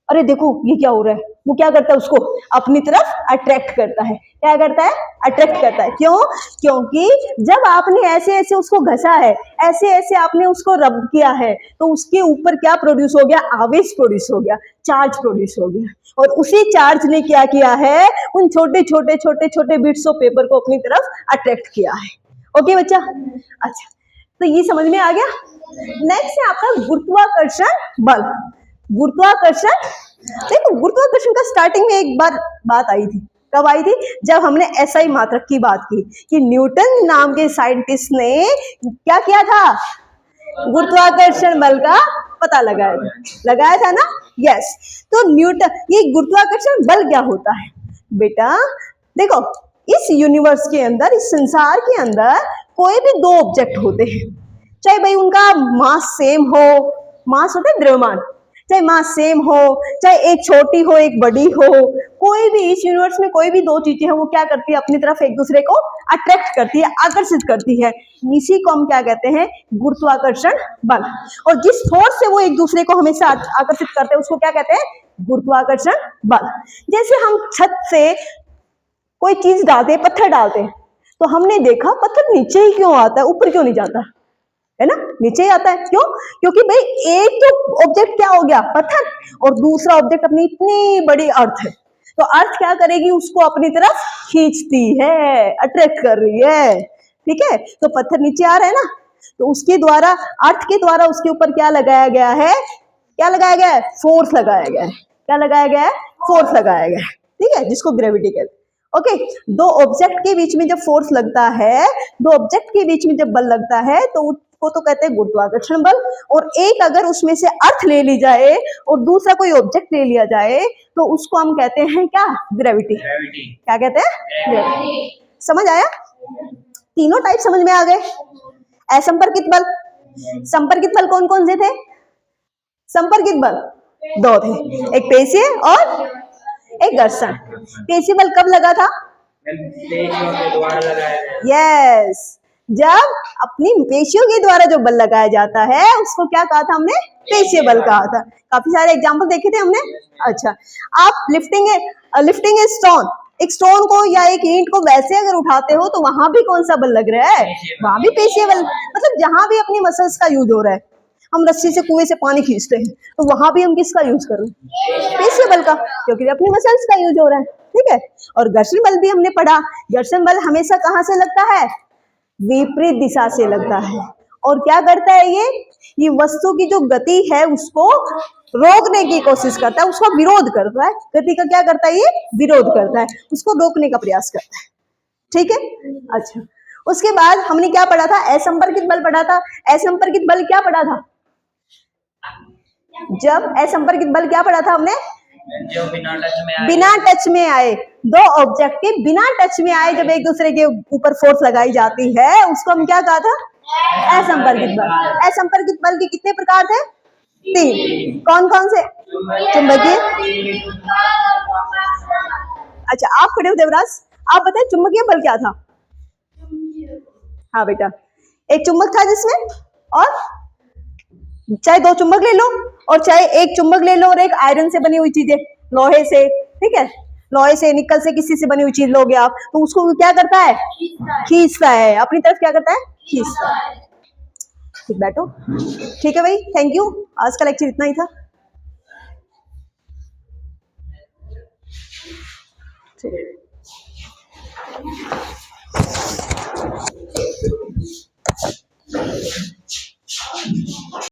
अरे देखो ये क्या हो रहा है। वो क्या करता है? उसको अपनी तरफ अट्रैक्ट करता है। क्या करता है? अट्रैक्ट करता है। क्यों? क्योंकि जब आपने ऐसे ऐसे उसको घसा है, ऐसे ऐसे आपने उसको रब किया है, तो उसके ऊपर क्या प्रोड्यूस हो गया? आवेश प्रोड्यूस हो गया, चार्ज प्रोड्यूस हो गया। और उसी चार्ज ने क्या किया है? उन छोटे छोटे छोटे छोटे बिट्स ऑफ पेपर को अपनी तरफ अट्रैक्ट किया है। ओके बच्चा? अच्छा, तो ये समझ में आ गया। नेक्स्ट है आपका गुरुत्वाकर्षण बल। गुरुत्वाकर्षण, देखो गुरुत्वाकर्षण का स्टार्टिंग में एक बार बात आई थी। कब आई थी? जब हमने एसआई मात्रक की बात की कि न्यूटन नाम के साइंटिस्ट ने क्या किया था? गुरुत्वाकर्षण बल का पता लगाया था ना। यस। तो न्यूटन, ये गुरुत्वाकर्षण बल क्या होता है बेटा? देखो इस यूनिवर्स के अंदर, इस संसार के अंदर कोई भी दो ऑब्जेक्ट होते हैं, चाहे भाई उनका मास सेम हो, मास होता है द्रव्यमान, चाहे मास सेम हो, चाहे एक छोटी हो एक बड़ी हो, कोई भी इस यूनिवर्स में कोई भी दो चीजें हैं वो क्या करती है? अपनी तरफ एक दूसरे को अट्रैक्ट करती है, आकर्षित करती है। इसी को हम क्या कहते हैं? गुरुत्वाकर्षण बल। और जिस फोर्स से वो एक दूसरे को हमेशा आकर्षित करते हैं उसको क्या कहते हैं? गुरुत्वाकर्षण बल। जैसे हम छत से कोई चीज डालते हैं, पत्थर डालते हैं, तो हमने देखा पत्थर नीचे ही क्यों आता है, ऊपर क्यों नहीं जाता है ना? नीचे ही आता है। क्यों? क्योंकि भाई एक तो ऑब्जेक्ट क्या हो गया? पत्थर, और दूसरा ऑब्जेक्ट अपनी इतनी बड़ी अर्थ है, तो अर्थ क्या करेगी? उसको अपनी तरफ खींचती है, अट्रैक्ट कर रही है। ठीक है, तो पत्थर नीचे आ रहा है ना, तो उसके द्वारा, अर्थ के द्वारा उसके ऊपर क्या लगाया गया है? क्या लगाया गया है? फोर्स लगाया गया है। क्या लगाया गया है? फोर्स लगाया गया है। ठीक है, जिसको ग्रेविटी कहते हैं। ओके, दो ऑब्जेक्ट के बीच में जब फोर्स लगता है, दो ऑब्जेक्ट के बीच में जब बल लगता है तो उसको तो कहते हैं गुरुत्वाकर्षण बल। और एक अगर उसमें से अर्थ ले ली जाए और दूसरा कोई ऑब्जेक्ट ले लिया जाए तो उसको हम कहते हैं क्या? ग्रेविटी। क्या कहते हैं? ग्रेविटी। समझ आया? तीनों टाइप समझ में आ गए। असंपर्कित बल, संपर्कित बल कौन कौन से थे? संपर्कित बल दो थे, एक पेशीय और एक घर्षण। पेशीय बल कब लगा था? यस, जब अपनी पेशियों के द्वारा जो बल लगाया जाता है उसको क्या कहा था हमने? पेशीय बल कहा था। काफी सारे एग्जाम्पल देखे थे हमने। अच्छा, आप लिफ्टिंग ए स्टोन, एक स्टोन को या एक ईंट को वैसे अगर उठाते हो तो वहां भी कौन सा बल लग रहा है? वहां भी पेशीय बल। मतलब जहां भी अपनी मसल्स का यूज हो रहा है, हम रस्सी से कुएं से पानी खींचते हैं तो वहां भी हम किसका यूज कर रहे हैं? पेशीय बल का, क्योंकि अपनी मसल्स का यूज हो रहा है। ठीक है, और घर्षण बल भी हमने पढ़ा। घर्षण बल हमेशा कहां से लगता है? विपरीत दिशा से लगता है। और क्या करता है ये वस्तु की जो गति है उसको रोकने की कोशिश करता है, उसका विरोध करता है। गति का क्या करता है? ये विरोध करता है, उसको रोकने का प्रयास करता है। ठीक है, अच्छा, उसके बाद हमने क्या पढ़ा था? असंपर्कित बल पढ़ा था। असंपर्कित बल क्या पढ़ा था? जब असंपर्कित बल क्या पढ़ा था हमने? जो बिना टच में आए, दो ऑब्जेक्ट के बिना टच में आए जब एक दूसरे के ऊपर फोर्स लगाई जाती है उसको हम क्या कहा था? असंपर्कित बल। असंपर्कित बल के कितने प्रकार थे? तीन। कौन कौन से? चुंबकीय। अच्छा, आप खड़े हो देवराज, आप बताएं चुंबकीय बल क्या था? हाँ बेटा, एक चुंबक था जिसमें, और चाहे दो चुंबक ले लो और चाहे एक चुंबक ले लो और एक आयरन से बनी हुई चीजें, लोहे से, ठीक है, लोहे से, निकल से, किसी से बनी हुई चीज लोगे आप तो उसको क्या करता है, खींचता है, अपनी तरफ क्या करता है, खींचता है। ठीक, बैठो। ठीक है भाई, थैंक यू, आज का लेक्चर इतना ही था। ठीक।